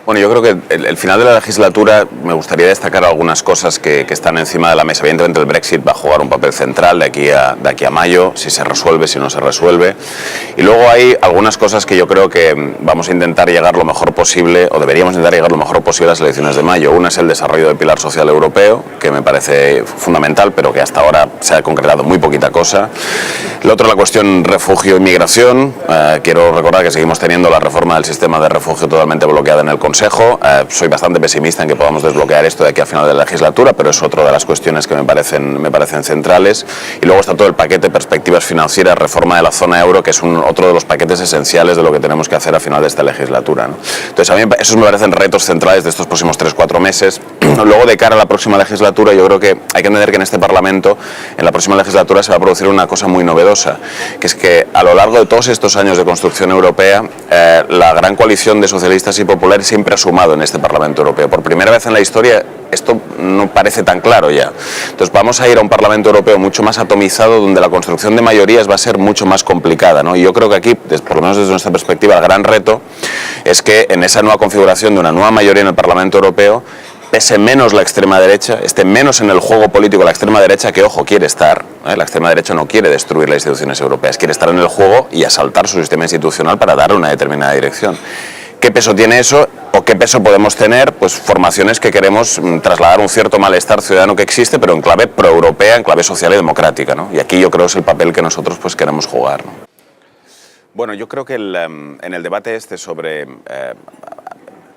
Bueno, yo creo que el final de la legislatura me gustaría destacar algunas cosas que están encima de la mesa. Evidentemente el Brexit va a jugar un papel central de aquí a mayo, si se resuelve, si no se resuelve. Y luego hay algunas cosas que yo creo que vamos a intentar llegar lo mejor posible, o deberíamos intentar llegar lo mejor posible a las elecciones de mayo. Una es el desarrollo del pilar social europeo, que me parece fundamental, pero que hasta ahora se ha concretado muy poquita cosa. Lo otro, la cuestión refugio e inmigración. Quiero recordar que seguimos teniendo la reforma del sistema de refugio totalmente bloqueada en el Consejo. Soy bastante pesimista en que podamos desbloquear esto de aquí a final de la legislatura, pero es otra de las cuestiones que me parecen centrales. Y luego está todo el paquete perspectivas financieras, reforma de la zona euro, que es otro de los paquetes esenciales de lo que tenemos que hacer a final de esta legislatura, ¿no? Entonces, a mí esos me parecen retos centrales de estos próximos 3-4 meses. Luego, de cara a la próxima legislatura, yo creo que hay que entender que en este Parlamento, en la próxima legislatura, se va a producir una cosa muy novedosa, que es que a lo largo de todos estos años de construcción europea, la gran coalición de socialistas y populares siempre ha sumado en este Parlamento Europeo. Por primera vez en la historia esto no parece tan claro ya. Entonces vamos a ir a un Parlamento Europeo mucho más atomizado, donde la construcción de mayorías va a ser mucho más complicada, ¿no? Y yo creo que aquí, por lo menos desde nuestra perspectiva, el gran reto es que en esa nueva configuración de una nueva mayoría en el Parlamento Europeo pese menos la extrema derecha, esté menos en el juego político la extrema derecha, que, ojo, quiere estar. La extrema derecha no quiere destruir las instituciones europeas, quiere estar en el juego y asaltar su sistema institucional para dar una determinada dirección. ¿Qué peso tiene eso o qué peso podemos tener? Pues formaciones que queremos trasladar un cierto malestar ciudadano que existe, pero en clave proeuropea, en clave social y democrática, ¿no? Y aquí yo creo que es el papel que nosotros pues queremos jugar, ¿no? Bueno, yo creo que en el debate sobre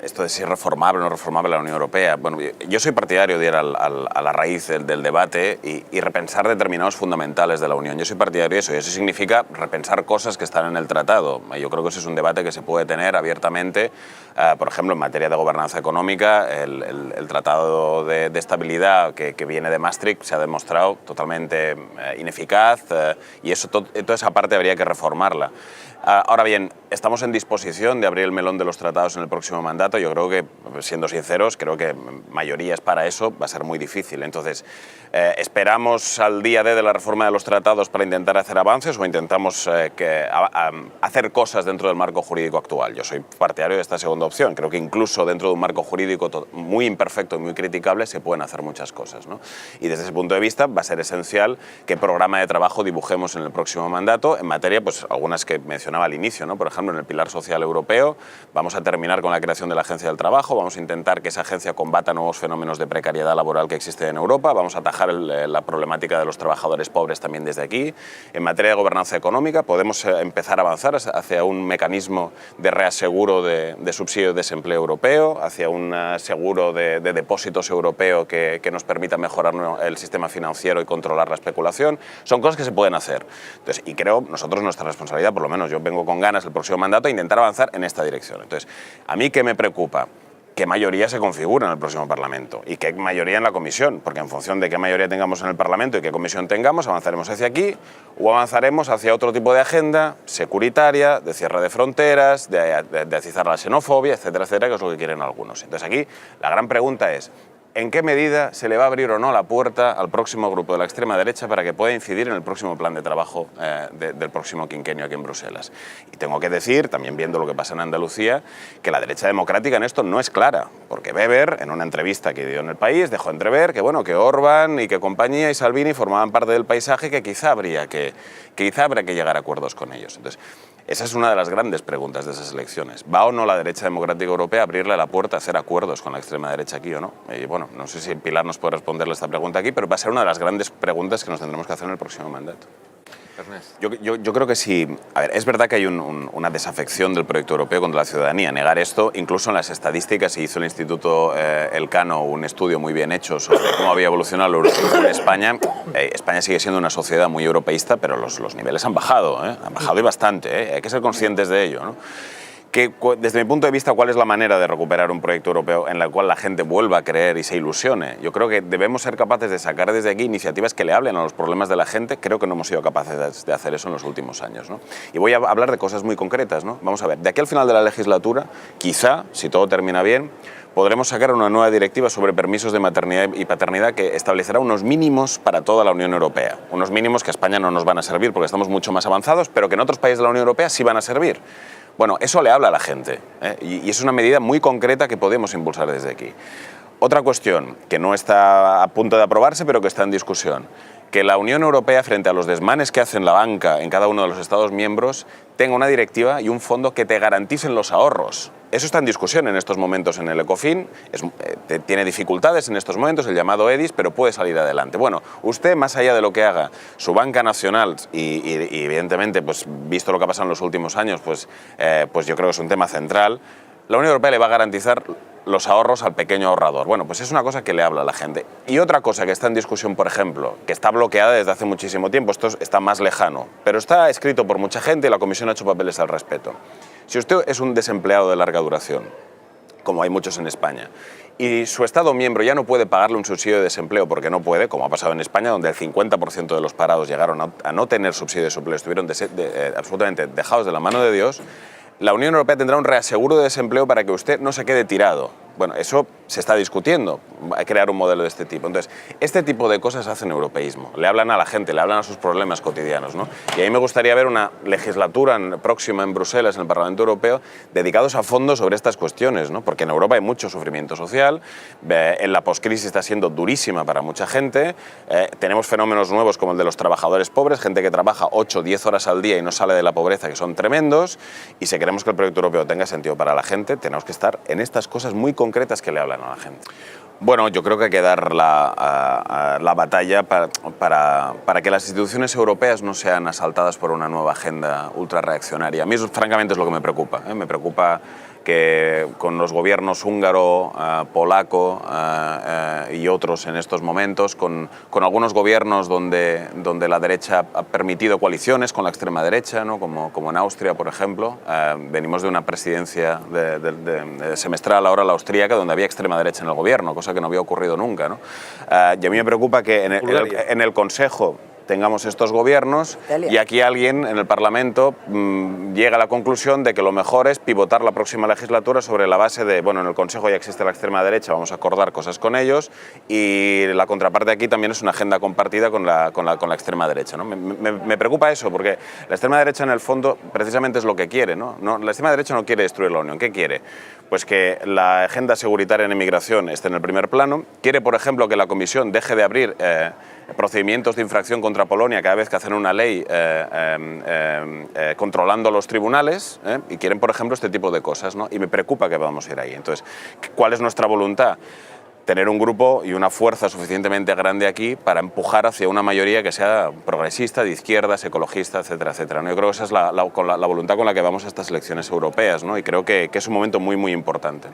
esto de si es reformable o no reformable la Unión Europea, bueno, yo soy partidario de ir a la raíz del debate y repensar determinados fundamentales de la Unión. Yo soy partidario de eso, y eso significa repensar cosas que están en el tratado. Yo creo que ese es un debate que se puede tener abiertamente. Por ejemplo, en materia de gobernanza económica, el tratado de estabilidad que viene de Maastricht se ha demostrado totalmente ineficaz, y toda esa parte habría que reformarla. Ahora bien, estamos en disposición de abrir el melón de los tratados en el próximo mandato. Yo creo que, siendo sinceros, creo que mayorías para eso va a ser muy difícil. Entonces, ¿esperamos al día D de la reforma de los tratados para intentar hacer avances o intentamos hacer cosas dentro del marco jurídico actual? Yo soy partidario de esta segunda opción. Creo que incluso dentro de un marco jurídico muy imperfecto y muy criticable se pueden hacer muchas cosas, ¿no? Y desde ese punto de vista va a ser esencial qué programa de trabajo dibujemos en el próximo mandato en materia, pues algunas que mencionaba al inicio, ¿no? Por ejemplo, en el pilar social europeo vamos a terminar con la creación de la Agencia del Trabajo, vamos a intentar que esa agencia combata nuevos fenómenos de precariedad laboral que existen en Europa, vamos a atajar la problemática de los trabajadores pobres también desde aquí. En materia de gobernanza económica podemos empezar a avanzar hacia un mecanismo de reaseguro de subsidio de desempleo europeo, hacia un seguro de depósitos europeo que nos permita mejorar el sistema financiero y controlar la especulación. Son cosas que se pueden hacer. Entonces, y creo, nosotros, nuestra responsabilidad, por lo menos yo vengo con ganas el próximo mandato a intentar avanzar en esta dirección. Entonces, ¿a mí qué me preocupa? ¿Qué mayoría se configura en el próximo Parlamento? ¿Y qué mayoría en la Comisión? Porque en función de qué mayoría tengamos en el Parlamento y qué comisión tengamos, avanzaremos hacia aquí o avanzaremos hacia otro tipo de agenda securitaria, de cierre de fronteras, de atizar la xenofobia, etcétera, etcétera, que es lo que quieren algunos. Entonces aquí la gran pregunta es: ¿en qué medida se le va a abrir o no la puerta al próximo grupo de la extrema derecha para que pueda incidir en el próximo plan de trabajo del próximo quinquenio aquí en Bruselas? Y tengo que decir, también viendo lo que pasa en Andalucía, que la derecha democrática en esto no es clara, porque Weber, en una entrevista que dio en El País, dejó entrever que, bueno, que Orbán y que compañía y Salvini formaban parte del paisaje, que quizá habría que llegar a acuerdos con ellos. Entonces, esa es una de las grandes preguntas de esas elecciones. ¿Va o no la derecha democrática europea a abrirle la puerta a hacer acuerdos con la extrema derecha aquí o no? Y bueno, no sé si Pilar nos puede responderle esta pregunta aquí, pero va a ser una de las grandes preguntas que nos tendremos que hacer en el próximo mandato. Yo creo que sí. A ver, es verdad que hay una desafección del proyecto europeo contra la ciudadanía. Negar esto, incluso en las estadísticas, se hizo el Instituto Elcano un estudio muy bien hecho sobre cómo había evolucionado la Europa en España. España sigue siendo una sociedad muy europeísta, pero los niveles han bajado, han bajado y bastante. Hay que ser conscientes de ello, ¿no? Desde mi punto de vista, ¿cuál es la manera de recuperar un proyecto europeo en el cual la gente vuelva a creer y se ilusione? Yo creo que debemos ser capaces de sacar desde aquí iniciativas que le hablen a los problemas de la gente. Creo que no hemos sido capaces de hacer eso en los últimos años, ¿no? Y voy a hablar de cosas muy concretas, ¿no? Vamos a ver, de aquí al final de la legislatura, quizá, si todo termina bien, podremos sacar una nueva directiva sobre permisos de maternidad y paternidad que establecerá unos mínimos para toda la Unión Europea. Unos mínimos que a España no nos van a servir porque estamos mucho más avanzados, pero que en otros países de la Unión Europea sí van a servir. Bueno, eso le habla a la gente, ¿eh? Y es una medida muy concreta que podemos impulsar desde aquí. Otra cuestión que no está a punto de aprobarse, pero que está en discusión, que la Unión Europea, frente a los desmanes que hace la banca en cada uno de los Estados miembros, tenga una directiva y un fondo que te garanticen los ahorros. Eso está en discusión en estos momentos en el Ecofin, tiene dificultades en estos momentos, el llamado EDIS, pero puede salir adelante. Bueno, usted, más allá de lo que haga su banca nacional y evidentemente, pues, visto lo que ha pasado en los últimos años, pues yo creo que es un tema central, la Unión Europea le va a garantizar los ahorros al pequeño ahorrador. Bueno, pues es una cosa que le habla a la gente. Y otra cosa que está en discusión, por ejemplo, que está bloqueada desde hace muchísimo tiempo, esto está más lejano, pero está escrito por mucha gente y la Comisión ha hecho papeles al respecto. Si usted es un desempleado de larga duración, como hay muchos en España, y su Estado miembro ya no puede pagarle un subsidio de desempleo porque no puede, como ha pasado en España, donde el 50% de los parados llegaron a no tener subsidio de desempleo, estuvieron absolutamente dejados de la mano de Dios, la Unión Europea tendrá un reaseguro de desempleo para que usted no se quede tirado. Bueno, eso se está discutiendo, crear un modelo de este tipo. Entonces, este tipo de cosas hacen europeísmo, le hablan a la gente, le hablan a sus problemas cotidianos, ¿no? Y a mí me gustaría ver una legislatura próxima en Bruselas, en el Parlamento Europeo, dedicados a fondo sobre estas cuestiones, ¿no? Porque en Europa hay mucho sufrimiento social, en la poscrisis está siendo durísima para mucha gente, tenemos fenómenos nuevos como el de los trabajadores pobres, gente que trabaja 8 o 10 horas al día y no sale de la pobreza, que son tremendos, y si queremos que el proyecto europeo tenga sentido para la gente, tenemos que estar en estas cosas muy concretas que le hablan a la gente. Bueno, yo creo que hay que dar la batalla para que las instituciones europeas no sean asaltadas por una nueva agenda ultrarreaccionaria. A mí eso, francamente, es lo que me preocupa, ¿eh? Me preocupa que con los gobiernos húngaro, polaco y otros en estos momentos, con algunos gobiernos donde la derecha ha permitido coaliciones con la extrema derecha, ¿no? como en Austria, por ejemplo. Venimos de una presidencia semestral, ahora la austríaca, donde había extrema derecha en el gobierno, cosa que no había ocurrido nunca, ¿no? Y a mí me preocupa que en el Consejo tengamos estos gobiernos y aquí alguien en el Parlamento llega a la conclusión de que lo mejor es pivotar la próxima legislatura sobre la base de, bueno, en el Consejo ya existe la extrema derecha, vamos a acordar cosas con ellos, y la contraparte aquí también es una agenda compartida con la extrema derecha, ¿no? Me preocupa eso, porque la extrema derecha en el fondo precisamente es lo que quiere, ¿no? La extrema derecha no quiere destruir la Unión. ¿Qué quiere? Pues que la agenda seguritaria en inmigración esté en el primer plano. Quiere, por ejemplo, que la Comisión deje de abrir procedimientos de infracción contra Polonia cada vez que hacen una ley controlando los tribunales, y quieren, por ejemplo, este tipo de cosas, ¿no? Y me preocupa que podamos ir ahí. Entonces, ¿cuál es nuestra voluntad? Tener un grupo y una fuerza suficientemente grande aquí para empujar hacia una mayoría que sea progresista, de izquierdas, ecologista, etcétera, etcétera, ¿no? Yo creo que esa es la voluntad con la que vamos a estas elecciones europeas, ¿no? Y creo que es un momento muy, muy importante.